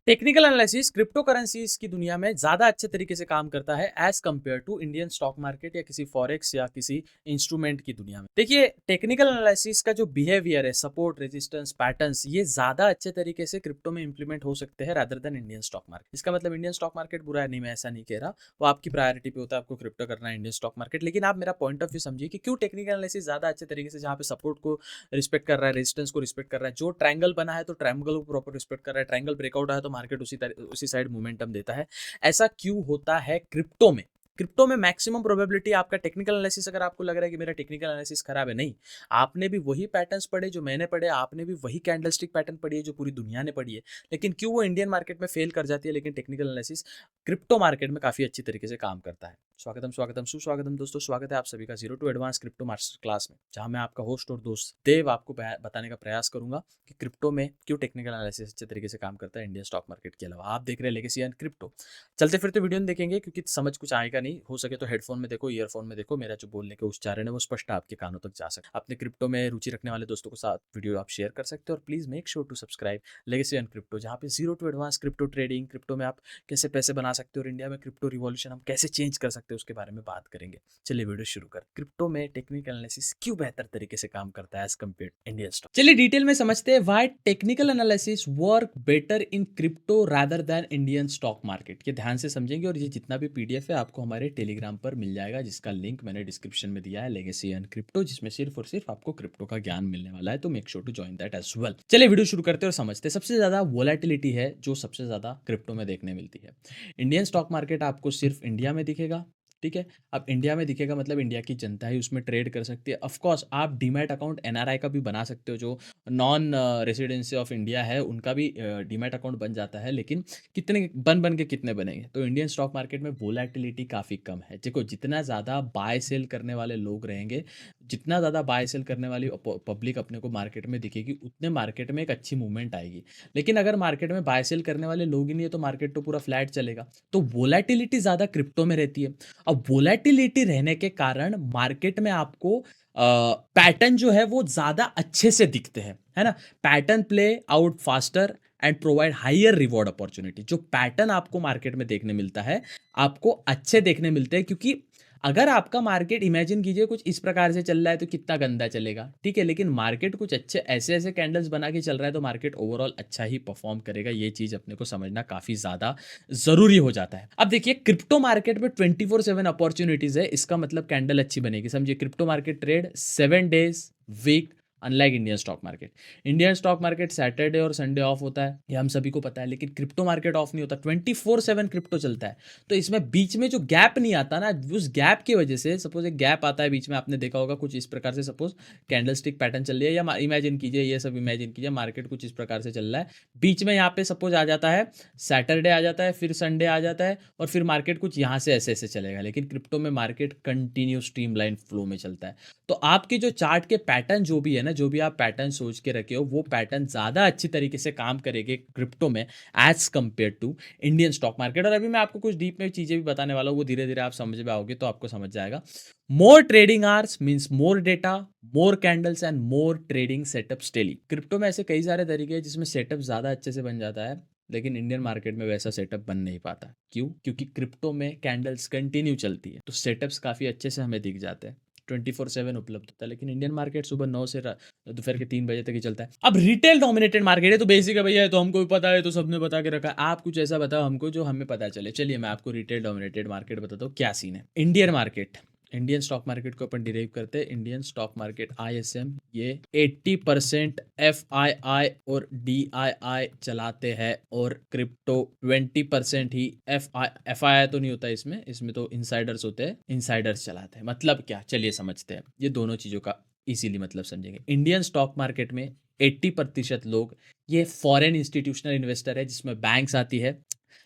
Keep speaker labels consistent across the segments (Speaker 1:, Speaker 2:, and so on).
Speaker 1: Technical analysis crypto currencies की दुनिया में ज़्यादा अच्छे तरीके से काम करता है as compare to Indian stock market या किसी फॉरेक्स या किसी इंस्ट्रूमेंट की दुनिया में। देखिए, टेक्निकल एनालिसिस का जो बिहेवियर है, सपोर्ट, रेजिस्टेंस, पैटर्न्स, ये ज़्यादा अच्छे तरीके से क्रिप्टो में इंप्लीमेंट हो सकते हैं rather than Indian stock market. इसका मतलब इंडियन स्टॉक मार्केट बुरा है नहीं, मैं ऐसा नहीं कह रहा। वो आपकी प्रायोरिटी पे होता है, आपको क्रिप्टो करना है, इंडियन स्टॉक मार्केट। लेकिन आप मेरा पॉइंट ऑफ व्यू समझिए कि क्यों टेक्निकल एनालिसिस ज़्यादा अच्छे तरीके से, जहाँ पे सपोर्ट को रिस्पेक्ट कर रहा है, रेजिस्टेंस को रिस्पेक्ट कर रहा है, जो ट्रायंगल बना है तो ट्रायंगल को प्रॉपर रिस्पेक्ट कर रहा है, ट्रायंगल ब्रेकआउट है तो मार्केट उसी साइड मोमेंटम देता है। ऐसा क्यों होता है क्रिप्टो में? क्रिप्टो में मैक्सिमम प्रोबेबिलिटी आपका टेक्निकल एनालिसिस, अगर आपको लग रहा है कि मेरा टेक्निकल एनालिसिस खराब है, नहीं, आपने भी वही पैटर्न्स पढ़े जो मैंने पढ़े, आपने भी वही कैंडलस्टिक पैटर्न पढ़ी है जो पूरी दुनिया ने पढ़ी है। लेकिन क्यों वो इंडियन मार्केट में फेल कर जाती है, लेकिन टेक्निकल एनालिसिस क्रिप्टो मार्केट में काफी अच्छी तरीके से काम करता है। स्वागतम स्वागतम सुस्वागतम दोस्तों, स्वागत है आप सभी का zero to advance crypto master class में, जहां मैं आपका होस्ट और दोस्त देव आपको बताने का प्रयास करूंगा कि क्रिप्टो में क्यों टेक्निकल एनालिसिस अच्छे तरीके से काम करता है इंडियन स्टॉक मार्केट के अलावा। आप देख रहे हैं लेगेसी एंड क्रिप्टो। चलते फिरते वीडियो नहीं देखेंगे क्योंकि समझ कुछ आएगा नहीं, हो सके तो हेडफोन में देखो, ईयरफोन में देखो, मेरा जो बोलने के उच्चारण है वो स्पष्ट आपके कानों तक जा सके। अपने क्रिप्टो में रुचि रखने वाले दोस्तों के साथ वीडियो आप शेयर कर सकते हो, और please make sure to subscribe legacy and crypto, जहाँ पे zero to advance crypto trading, crypto में आप कैसे पैसे बना सकते हो और इंडिया में क्रिप्टो रिवॉल्यूशन हम कैसे चेंज कर सकते हैं उसके बारे में बात करेंगे। चलिए वीडियो शुरू कर। क्रिप्टो में टेक्निकल एनालिसिस क्यों बेहतर तरीके से काम करता है एज कम्पेयर इंडियन स्टॉक। चलिए डिटेल में समझते हैं why technical analysis work better in crypto rather than Indian stock market. ये ध्यान से समझेंगे, और ये जितना भी पीडीएफ है आपको हमारे टेलीग्राम पर मिल जाएगा, जिसका लिंक मैंने डिस्क्रिप्शन में दिया है, लेगेसी एंड क्रिप्टो, जिसमें सिर्फ और सिर्फ आपको क्रिप्टो का ज्ञान मिलने वाला है। तो make sure to join that as well. चलिए वीडियो शुरू करते हैं और समझते हैं। सबसे ज्यादा वोलेटिलिटी है जो सबसे ज्यादा क्रिप्टो में देखने मिलती है। इंडियन स्टॉक मार्केट आपको सिर्फ इंडिया में दिखेगा, ठीक है। अब इंडिया में दिखेगा मतलब इंडिया की जनता ही उसमें ट्रेड कर सकती है। ऑफ कोर्स आप डीमैट अकाउंट एनआरआई का भी बना सकते हो, जो नॉन रेसिडेंसी ऑफ इंडिया है उनका भी डीमैट अकाउंट बन जाता है। लेकिन कितने बन के कितने बनेंगे? तो इंडियन स्टॉक मार्केट में वोलेटिलिटी काफ़ी कम है। देखो, जितना ज़्यादा बाय सेल करने वाले लोग रहेंगे, जितना ज़्यादा बाय सेल करने वाली पब्लिक अपने को मार्केट में दिखेगी, उतने मार्केट में एक अच्छी मूवमेंट आएगी। लेकिन अगर मार्केट में बाय सेल करने वाले लोग ही नहीं है तो मार्केट तो पूरा फ्लैट चलेगा। तो वोलेटिलिटी ज़्यादा क्रिप्टो में रहती है। अब वोलेटिलिटी रहने के कारण मार्केट में आपको पैटर्न जो है वो ज्यादा अच्छे से दिखते हैं, है ना। Pattern play out faster and provide higher reward opportunity. जो पैटर्न आपको मार्केट में देखने मिलता है, आपको अच्छे देखने मिलते हैं, क्योंकि अगर आपका मार्केट इमेजिन कीजिए कुछ इस प्रकार से चल रहा है तो कितना गंदा चलेगा, ठीक है। लेकिन मार्केट कुछ अच्छे ऐसे ऐसे कैंडल्स बना के चल रहा है तो मार्केट ओवरऑल अच्छा ही परफॉर्म करेगा। ये चीज अपने को समझना काफी ज्यादा जरूरी हो जाता है। अब देखिए, क्रिप्टो मार्केट में 24/7 अपॉर्चुनिटीज है। इसका मतलब कैंडल अच्छी बनेगी। समझिए, crypto market trade 7 days week, unlike Indian stock market. Indian stock market Saturday और संडे ऑफ होता है, ये हम सभी को पता है। लेकिन क्रिप्टो मार्केट ऑफ नहीं होता, 24/7 क्रिप्टो चलता है। तो इसमें बीच में जो गैप नहीं आता ना, उस गैप की वजह से, सपोज एक गैप आता है बीच में, आपने देखा होगा कुछ इस प्रकार से, सपोज कैंडल स्टिक पैटर्न चल रही है, या इमेजिन कीजिए, ये सब इमेजिन कीजिए मार्केट कुछ इस प्रकार से चल रहा है। बीच में यहाँ पे सपोज आ जाता है सैटरडे, आ जाता है, फिर संडे आ जाता है, और फिर मार्केट कुछ यहाँ से ऐसे ऐसे चलेगा। लेकिन क्रिप्टो में मार्केट कंटिन्यू स्ट्रीमलाइन फ्लो में चलता है। तो आपके जो चार्ट के पैटर्न जो भी है ना, जो भी आप पैटर्न सोच के रखे हो, वो पैटर्न ज़्यादा अच्छी तरीके से काम करेंगे क्रिप्टो में as compare to Indian stock market. और अभी मैं आपको कुछ डीप में चीज़ें भी बताने वाला हूँ, वो धीरे धीरे आप समझ में आओगे तो आपको समझ जाएगा। More trading hours means more data, more candles and more trading setups daily. Crypto में ऐसे कई सारे तरीके हैं जिसमें सेटअप ज़्यादा अच्छे से बन जाता है, लेकिन इंडियन मार्केट में वैसा सेटअप बन नहीं पाता। क्यों? क्योंकि क्रिप्टो में कैंडल्स कंटिन्यू चलती है, तो सेटअप्स काफ़ी अच्छे से हमें दिख जाते हैं, 24/7 उपलब्ध होता है। लेकिन इंडियन मार्केट सुबह 9 से दोपहर के 3 बजे तक ही चलता है। अब रिटेल डोमिनेटेड मार्केट है तो बेसिक है भैया, तो हमको भी पता है, तो सबने बता के रखा है। आप कुछ ऐसा बताओ हमको जो हमें पता चले। चलिए मैं आपको रिटेल डोमिनेटेड मार्केट बताता हूँ क्या सीन है। Indian market, Indian stock market को अपन डिराइव करते हैं। इंडियन स्टॉक मार्केट ISM, ये 80% FII और DII चलाते हैं, और क्रिप्टो 20% ही FII तो नहीं होता इसमें, इसमें तो इनसाइडर्स होते हैं, इनसाइडर्स चलाते हैं। मतलब क्या, चलिए समझते हैं। ये दोनों चीज़ों का इजीली मतलब समझेंगे। इंडियन स्टॉक मार्केट में 80% लोग ये फॉरेन इंस्टीट्यूशनल इन्वेस्टर है, जिसमें बैंक्स आती है,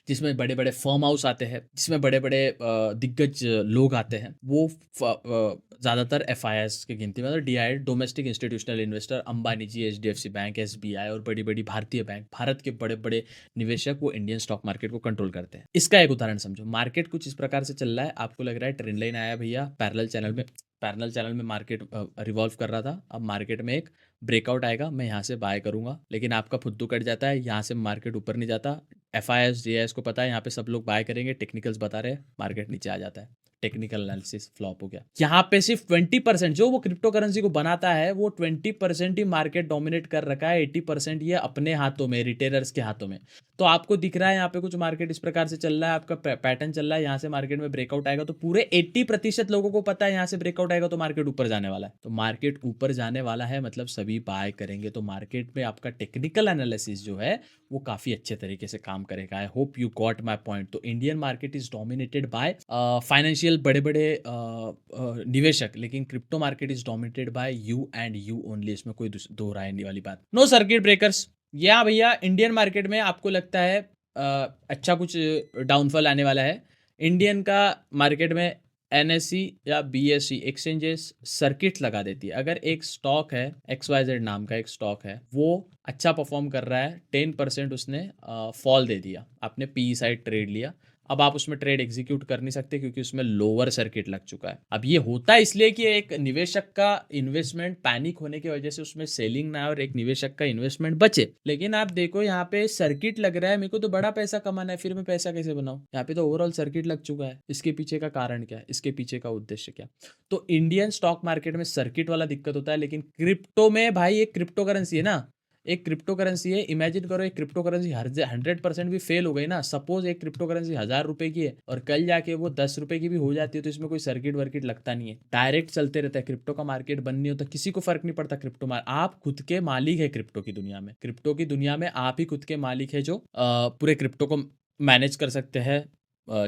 Speaker 1: जिसमें बड़े बड़े फर्म हाउस आते हैं, जिसमें बड़े बड़े दिग्गज लोग आते हैं। वो ज़्यादातर FIS की गिनती में, मतलब DI, domestic institutional investor, Ambani ji, HDFC bank, SBI और बड़ी बड़ी भारतीय बैंक, भारत के बड़े बड़े निवेशक, वो इंडियन स्टॉक मार्केट को कंट्रोल करते हैं। इसका एक उदाहरण समझो। मार्केट कुछ इस प्रकार से चल रहा है, आपको लग रहा है ट्रेंड लाइन आया भैया, पैरेलल चैनल में मार्केट रिवॉल्व कर रहा था। अब मार्केट में एक ब्रेकआउट आएगा, मैं यहाँ से बाय करूंगा, लेकिन आपका फुद्दू कट जाता है, यहाँ से मार्केट ऊपर नहीं जाता, FIS को पता है, यहाँ पे सब लोग बाय करेंगे, टेक्निकल्स बता रहे हैं, मार्केट नीचे आ जाता है, टेक्निकल एनालिसिस फ्लॉप हो गया। यहाँ पे सिर्फ 20% जो वो क्रिप्टो करेंसी को बनाता है वो 20% ही मार्केट डोमिनेट कर रखा है, 80% ये अपने हाथों में, रिटेलर्स के हाथों में। तो आपको दिख रहा है यहाँ पे कुछ मार्केट इस प्रकार से चल रहा है, आपका पैटर्न चल रहा है, यहाँ से मार्केट में ब्रेकआउट आएगा तो पूरे 80% लोगों को पता है यहाँ से ब्रेकआउट आएगा तो मार्केट ऊपर जाने वाला है। तो मार्केट ऊपर जाने वाला है मतलब सभी बाय करेंगे, तो मार्केट में आपका टेक्निकल एनालिसिस जो है वो काफी अच्छे तरीके से काम करेगा। I hope you got my point. तो Indian market is dominated by financial बड़े बड़े निवेशक, लेकिन crypto market is dominated by you and you only, इसमें कोई दो राय नहीं वाली बात। No circuit breakers. या भैया इंडियन मार्केट में आपको लगता है अच्छा कुछ डाउनफॉल आने वाला है? इंडियन का मार्केट में NSE या BSE एक्सचेंजेस सर्किट लगा देती है। अगर एक स्टॉक है, XYZ नाम का एक स्टॉक है, वो अच्छा परफॉर्म कर रहा है, 10% उसने फॉल दे दिया, आपने PE साइड ट्रेड लिया, अब आप उसमें ट्रेड एग्जीक्यूट कर नहीं सकते क्योंकि उसमें लोअर सर्किट लग चुका है। अब ये होता है इसलिए कि एक निवेशक का इन्वेस्टमेंट पैनिक होने की वजह से उसमें सेलिंग ना और एक निवेशक का इन्वेस्टमेंट बचे। लेकिन आप देखो यहाँ पे सर्किट लग रहा है, मेरे को तो बड़ा पैसा कमाना है, फिर मैं पैसा कैसे बनाऊं? यहाँ पे तो ओवरऑल सर्किट लग चुका है। इसके पीछे का कारण क्या है, इसके पीछे का उद्देश्य क्या? तो इंडियन स्टॉक मार्केट में सर्किट वाला दिक्कत होता है, लेकिन क्रिप्टो में भाई एक क्रिप्टो करेंसी है ना, एक क्रिप्टो करेंसी है। इमेजिन करो एक क्रिप्टो करेंसी 100% भी फेल हो गई ना, सपोज एक क्रिप्टो करेंसी 1000 रुपए की है और कल जाके वो 10 रुपए की भी हो जाती है, तो इसमें कोई सर्किट वर्किट लगता नहीं है, डायरेक्ट चलते रहता है। क्रिप्टो का मार्केट बंद नहीं होता, किसी को फर्क नहीं पड़ता। आप खुद के मालिक है क्रिप्टो की दुनिया में। क्रिप्टो की दुनिया में आप ही खुद के मालिक है जो पूरे क्रिप्टो को मैनेज कर सकते हैं,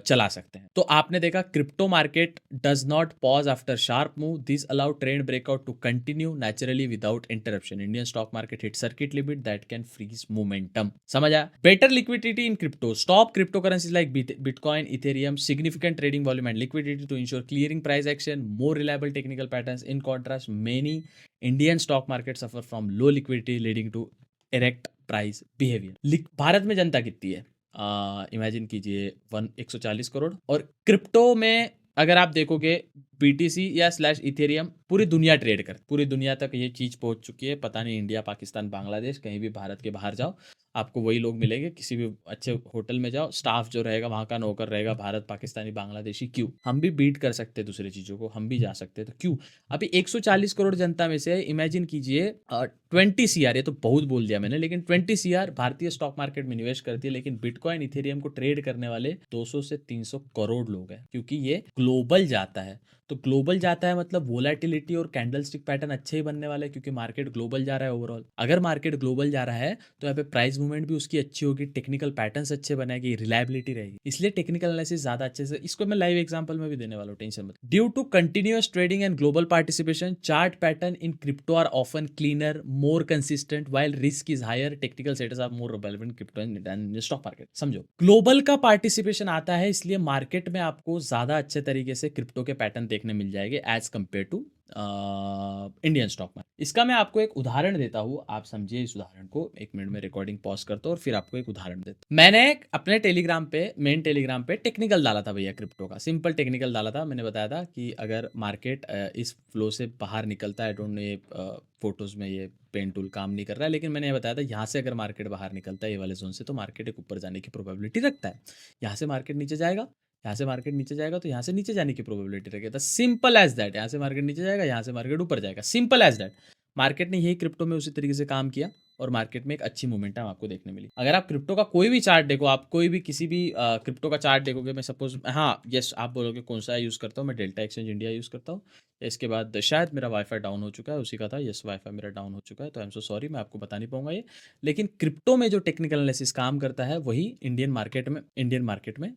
Speaker 1: चला सकते हैं। तो आपने देखा crypto market does not pause after sharp move, this allow trend breakout to continue naturally without interruption. Indian stock market hit circuit limit that can freeze momentum. समझ आया? Better liquidity in crypto, stop crypto currencies like Bitcoin, Ethereum, significant trading volume and liquidity to ensure clearing price action, more reliable technical patterns. In contrast many Indian stock market suffer from low liquidity leading to erect price behaviour. Bharat में जनता कितनी है? Imagine कीजिए 140 करोड़। और crypto में अगर आप देखोगे BTC या स्लैश इथेरियम पूरी दुनिया ट्रेड कर, पूरी दुनिया तक ये चीज़ पहुंच चुकी है। पता नहीं इंडिया, पाकिस्तान, बांग्लादेश, कहीं भी भारत के बाहर जाओ आपको वही लोग मिलेंगे। किसी भी अच्छे होटल में जाओ, स्टाफ जो रहेगा वहाँ का नौकर रहेगा भारत, पाकिस्तानी, बांग्लादेशी। क्यों? हम भी बीट कर सकते हैं दूसरी चीज़ों को, हम भी जा सकते हैं, तो क्यों? अभी 140 करोड़ जनता में से इमेजिन कीजिए 20 CR, ये तो बहुत बोल दिया मैंने, लेकिन 20 CR भारतीय स्टॉक मार्केट में निवेश करती है, लेकिन बिटकॉइन इथेरियम को ट्रेड करने वाले 200 से 300 करोड़ लोग हैं, क्योंकि ये ग्लोबल जाता है। तो ग्लोबल जाता है मतलब वोलेटिलिटी और कैंडलस्टिक पैटर्न अच्छे ही बनने वाले हैं, क्योंकि मार्केट ग्लोबल जा रहा है ओवरऑल। अगर मार्केट ग्लोबल जा रहा है तो यहाँ पे प्राइस मूवमेंट भी उसकी अच्छी होगी, टेक्निकल पैटर्न्स अच्छे बनेगी, रिलायबिलिटी रहेगी, इसलिए टेक्निकल एनालिसिस ज्यादा अच्छे से। इसको मैं लाइव एग्जांपल में भी देने वाला हूँ, टेंशन मत। Due to continuous trading and global participation, chart pattern in crypto are often cleaner, more consistent, while risk is higher, technical setters are more relevant crypto and stock market. समझो, global का participation आता है इसलिए market में आपको ज्यादा अच्छे तरीके से क्रिप्टो के पैटर्न देखने मिल जाएंगे as compare to Indian stock market. इसका मैं आपको एक उदाहरण देता हूँ, आप समझिए इस उदाहरण को। 1 मिनट में रिकॉर्डिंग पॉज करता हूँ और फिर आपको एक उदाहरण देता हूँ। मैंने अपने टेलीग्राम पे, मेन टेलीग्राम पे टेक्निकल डाला था भैया, क्रिप्टो का सिंपल टेक्निकल डाला था। मैंने बताया था कि अगर मार्केट इस फ्लो से बाहर निकलता है, आई डोंट नो ये फोटोज में ये पेन टूल काम नहीं कर रहा है, लेकिन मैंने ये बताया था यहाँ से अगर मार्केट बाहर निकलता है ये वाले जोन से, तो मार्केट एक ऊपर जाने की प्रोबेबिलिटी रखता है। यहाँ से मार्केट नीचे जाएगा, यहाँ से मार्केट नीचे जाएगा, तो यहाँ से नीचे जाने की प्रोबेबिलिटी रखेगा। Simple as that. यहाँ से मार्केट नीचे जाएगा, यहाँ से मार्केट ऊपर जाएगा, सिंपल एज दैट। मार्केट ने यही क्रिप्टो में उसी तरीके से काम किया और मार्केट में एक अच्छी मोमेंटम आपको देखने मिली। अगर आप क्रिप्टो का कोई भी चार्ट देखो, आप कोई भी किसी भी क्रिप्टो का चार्ट देखोगे, मैं सपोज, हाँ यस, आप बोलोगे कौन सा यूज़ करता हूँ, मैं डेल्टा एक्सचेंज इंडिया यूज़ करता हूँ। इसके बाद शायद मेरा वाईफाई डाउन हो चुका है, उसी का था, यस वाईफाई मेरा डाउन हो चुका है, तो आई एम सो सॉरी, मैं आपको बता नहीं पाऊंगा ये। लेकिन क्रिप्टो में जो टेक्निकल एनालिसिस काम करता है वही इंडियन मार्केट में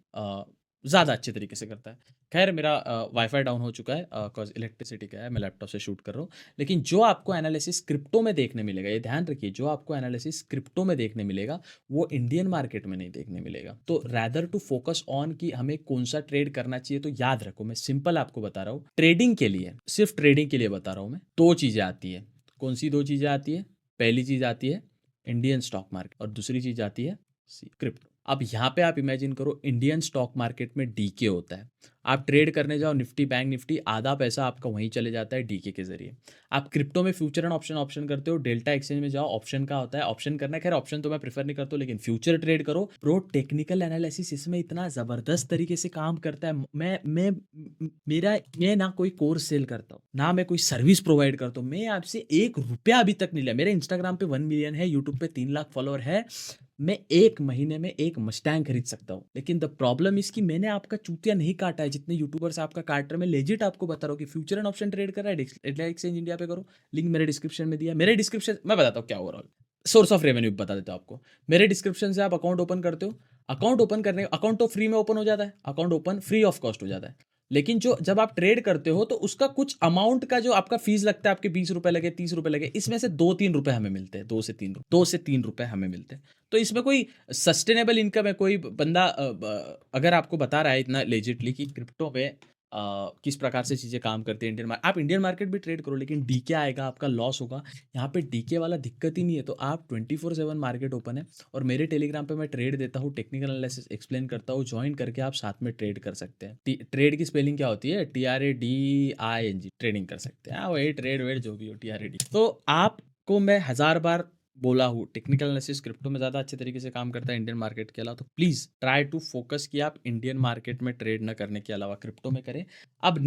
Speaker 1: ज़्यादा अच्छे तरीके से करता है। खैर मेरा वाईफाई डाउन हो चुका है, बिकॉज इलेक्ट्रिसिटी का है, मैं लैपटॉप से शूट कर रहा हूँ। लेकिन जो आपको एनालिसिस क्रिप्टो में देखने मिलेगा, ये ध्यान रखिए, जो आपको एनालिसिस क्रिप्टो में देखने मिलेगा वो इंडियन मार्केट में नहीं देखने मिलेगा। तो रैदर टू फोकस ऑन कि हमें कौन सा ट्रेड करना चाहिए, तो याद रखो, मैं सिंपल आपको बता रहा हूँ, ट्रेडिंग के लिए, सिर्फ ट्रेडिंग के लिए बता रहा हूँ मैं। 2 चीज़ें आती है। कौन सी 2 चीज़ें आती है? पहली चीज़ आती है इंडियन स्टॉक मार्केट और दूसरी चीज़ आती है क्रिप्टो। अब यहाँ पे आप इमेजिन करो इंडियन स्टॉक मार्केट में डीके होता है। आप ट्रेड करने जाओ निफ्टी बैंक निफ्टी, आधा पैसा आपका वहीं चले जाता है डीके के ज़रिए। आप क्रिप्टो में फ्यूचर एंड ऑप्शन ऑप्शन करते हो, डेल्टा एक्सचेंज में जाओ, ऑप्शन का होता है, ऑप्शन करना है, खैर ऑप्शन तो मैं प्रेफर नहीं करता हूँ, लेकिन फ्यूचर ट्रेड करो। प्रो टेक्निकल एनालिसिस इसमें इतना ज़बरदस्त तरीके से काम करता है। मैं ना कोई कोर्स सेल करता हूँ, ना मैं कोई सर्विस प्रोवाइड करता हूँ, मैं आपसे 1 रुपया अभी तक नहीं लिया। मेरे इंस्टाग्राम पे 1 मिलियन है, यूट्यूब पे 3 लाख फॉलोअर है, मैं 1 महीने में 1 मस्टैंग खरीद सकता हूँ। लेकिन द प्रॉब्लम इसकी मैंने आपका चूतिया नहीं काटा है जितने यूट्यूबर्स आपका काट रहे हैं। मैं लेजिट आपको बता रहा हूँ कि फ्यूचर एंड ऑप्शन ट्रेड कर रहा है, डेल्टा एक्सचेंज इंडिया पे करो, लिंक मेरे डिस्क्रिप्शन में दिया है। मेरे डिस्क्रिप्शन मैं बताता हूँ क्या ओवरऑल सोर्स ऑफ रेवेन्यू बता देता हूँ आपको। मेरे डिस्क्रिप्शन से आप अकाउंट ओपन करते हो, अकाउंट ओपन करने अकाउंट तो फ्री में ओपन हो जाता है, account open free of cost हो जाता है। लेकिन जो जब आप ट्रेड करते हो तो उसका कुछ अमाउंट का जो आपका फीस लगता है, आपके 20 रुपए लगे 30 रुपए लगे, इसमें से 2-3 रुपए हमें मिलते हैं, 2 से 3 रुपए हमें मिलते हैं। तो इसमें कोई सस्टेनेबल इनकम है? कोई बंदा अगर आपको बता रहा है इतना लेजिटली कि क्रिप्टो में किस प्रकार से चीज़ें काम करती है इंडियन आप इंडियन मार्केट भी ट्रेड करो, लेकिन डीके आएगा, आपका लॉस होगा। यहाँ पे डीके वाला दिक्कत ही नहीं है। तो आप 24/7 मार्केट ओपन है और मेरे टेलीग्राम पे मैं ट्रेड देता हूँ, टेक्निकल एनालिसिस एक्सप्लेन करता हूँ, ज्वाइन करके आप साथ में ट्रेड कर सकते हैं। ट्रेड की स्पेलिंग क्या होती है? TRADING, ट्रेडिंग कर सकते हैं। हाँ वही ट्रेड वेड जो भी हो, TRAD। तो आपको मैं 1000 बार बोला हूँ, टेक्निकल एनालिसिस क्रिप्टो में ज़्यादा अच्छे तरीके से काम करता है इंडियन मार्केट के अलावा। तो प्लीज़ ट्राई टू फोकस कि आप इंडियन मार्केट में ट्रेड ना करने के अलावा क्रिप्टो में करें। अब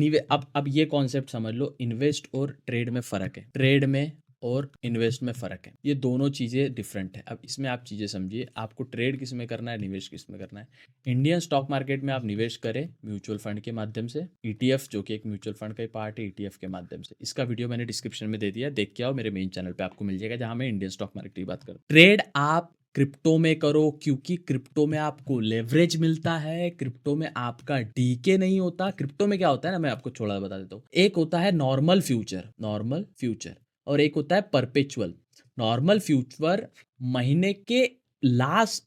Speaker 1: ये कॉन्सेप्ट समझ लो, इन्वेस्ट और ट्रेड में फ़र्क है, ट्रेड में और इन्वेस्ट में फ़र्क है, ये दोनों चीज़ें डिफरेंट है। अब इसमें आप चीज़ें समझिए, आपको ट्रेड किस में करना है, निवेश किस में करना है। इंडियन स्टॉक मार्केट में आप निवेश करें म्यूचुअल फंड के माध्यम से, ETF जो कि एक म्यूचुअल फंड का ही पार्ट है, ETF के माध्यम से। इसका वीडियो मैंने डिस्क्रिप्शन में दे दिया, देख के आओ, मेरे मेन चैनल पे आपको मिल जाएगा, जहाँ मैं इंडियन स्टॉक मार्केट की बात करूँ। ट्रेड आप क्रिप्टो में करो, क्योंकि क्रिप्टो में आपको लेवरेज मिलता है, क्रिप्टो में आपका डीके नहीं होता। क्रिप्टो में क्या होता है ना, मैं आपको थोड़ा बता देता हूँ। एक होता है नॉर्मल फ्यूचर और एक होता है परपेचुअल। नॉर्मल फ्यूचर महीने का लास्ट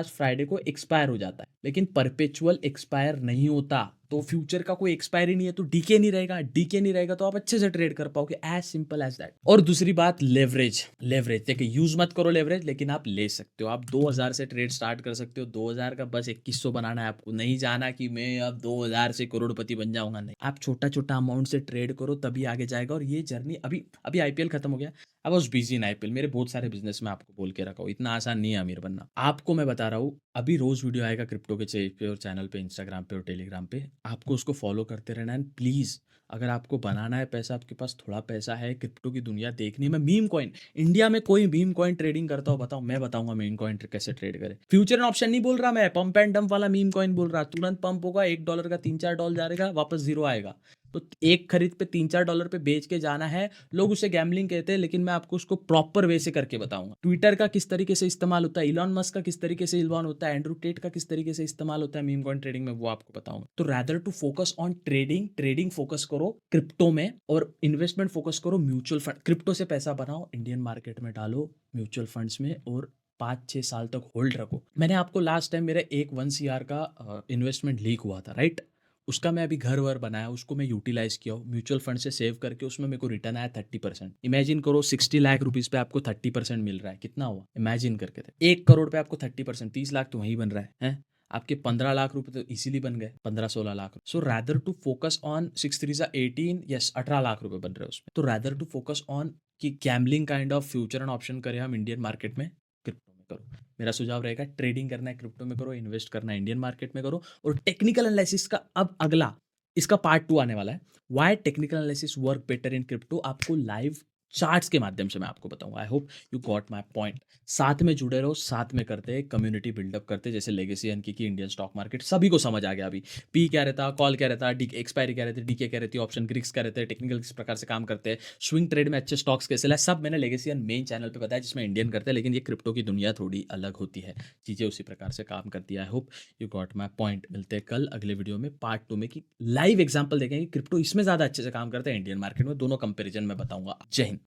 Speaker 1: फ्राइडे को एक्सपायर हो जाता है, लेकिन परपेचुअल एक्सपायर नहीं होता। तो फ्यूचर का कोई एक्सपायरी नहीं है, तो डीके नहीं रहेगा तो आप अच्छे से ट्रेड कर पाओगे, एज सिंपल एज दैट। और दूसरी बात, लेवरेज देखिए, यूज मत करो लेवरेज, लेकिन आप ले सकते हो। आप 2000 से ट्रेड स्टार्ट कर सकते हो, 2000 का बस 2100 बनाना है आपको। नहीं जाना कि मैं अब 2000 से करोड़पति बन जाऊंगा, नहीं। आप छोटा छोटा अमाउंट से ट्रेड करो, तभी आगे जाएगा। और ये जर्नी अभी IPL खत्म हो गया, I was busy in IPL, मेरे बहुत सारे बिजनेस में आपको बोल के रखा हूँ, इतना आसान नहीं है अमीर बनना। आपको मैं बता रहा हूँ, अभी रोज वीडियो आएगा क्रिप्टो के चैनल पे, इंस्टाग्राम पे और टेलीग्राम पे, आपको उसको फॉलो करते रहना है। प्लीज़ अगर आपको बनाना है पैसा, आपके पास थोड़ा पैसा है, क्रिप्टो की दुनिया देखनी है। मैं मीम कॉइन, इंडिया में कोई मीम कॉइन ट्रेडिंग करता हो बताओ, मैं बताऊंगा मीम कॉइन कैसे ट्रेड करे। फ्यूचर एंड ऑप्शन नहीं बोल रहा मैं, पंप एंड डंप वाला मीम कॉइन बोल रहा। तुरंत पंप होगा, $1 का $3-4 जाएगा, वापस जीरो आएगा। तो एक खरीद पे $3-4 पे बेच के जाना है। लोग उसे गैम्बलिंग कहते हैं, लेकिन मैं आपको उसको प्रॉपर वे से करके बताऊंगा। ट्विटर का किस तरीके से इस्तेमाल होता है, इलॉन मस्क का किस तरीके से इस्तेमाल होता है, एंड्रू टेट का किस तरीके से इस्तेमाल होता है मीम कॉइन ट्रेडिंग में, वो आपको बताऊंगा। तो rather to focus on trading focus करो क्रिप्टो में, और इन्वेस्टमेंट फोकस करो म्यूचुअल फंड। क्रिप्टो से पैसा बनाओ, इंडियन मार्केट में डालो म्यूचुअल फंड्स में, और 5-6 साल तक होल्ड रखो। मैंने आपको लास्ट टाइम मेरा 1 CR का इन्वेस्टमेंट लीक हुआ था, राइट? उसका मैं अभी घर वर बनाया, उसको मैं यूटिलाइज किया हूँ, म्यूचुअल फंड से सेव करके उसमें मेरे को रिटर्न आया 30%। इमेजिन करो 60 लाख रुपीज पे आपको 30% मिल रहा है, कितना हुआ इमेजिन करके। 1 करोड़ पे आपको 30%, 30 लाख तो वहीं बन रहा है? आपके 15 लाख रुपए तो इसीलिए बन गए, 15-16 lakh. So rather to focus on 6 3 18, yes 18 lakh रुपए बन रहे हैं उसमें। तो रैदर टू फोकस ऑन कि gambling kind of future and option करें हम इंडियन मार्केट में, क्रिप्टो में करो। मेरा सुझाव रहेगा, ट्रेडिंग करना है क्रिप्टो में करो, इन्वेस्ट करना है इंडियन मार्केट में करो। और टेक्निकल एनालिसिस का अब अगला, इसका पार्ट 2 आने वाला है, why technical analysis work better in crypto. आपको लाइव चार्ट्स के माध्यम से मैं आपको बताऊंगा। आई hope you got my point. साथ में जुड़े रहो, साथ में करते हैं, कम्युनिटी बिल्डअप करते, जैसे लेगेसी एनकी की इंडियन स्टॉक मार्केट सभी को समझ आ गया। अभी पी क्या रहता, कॉल क्या रहता, डी एक्सपायरी क्या रहती है, डीके क्या रहती है, ऑप्शन ग्रिक्स क्या रहते हैं, टेक्निकल किस प्रकार से काम करते हैं, स्विंग ट्रेड में अच्छे स्टॉक्स कैसे लाए, सब मैंने लेगेसी एन मेन चैनल पे बताया, जिसमें इंडियन करते हैं। लेकिन ये क्रिप्टो की दुनिया थोड़ी अलग होती है, चीज़ें उसी प्रकार से काम करती है। आई hope you got my point. मिलते हैं कल अगले वीडियो में पार्ट 2 में, कि लाइव एग्जाम्पल देखेंगे क्रिप्टो इसमें ज़्यादा अच्छे से काम करते हैं इंडियन मार्केट में, दोनों कंपेरिजन में बताऊंगा। जय हिंद।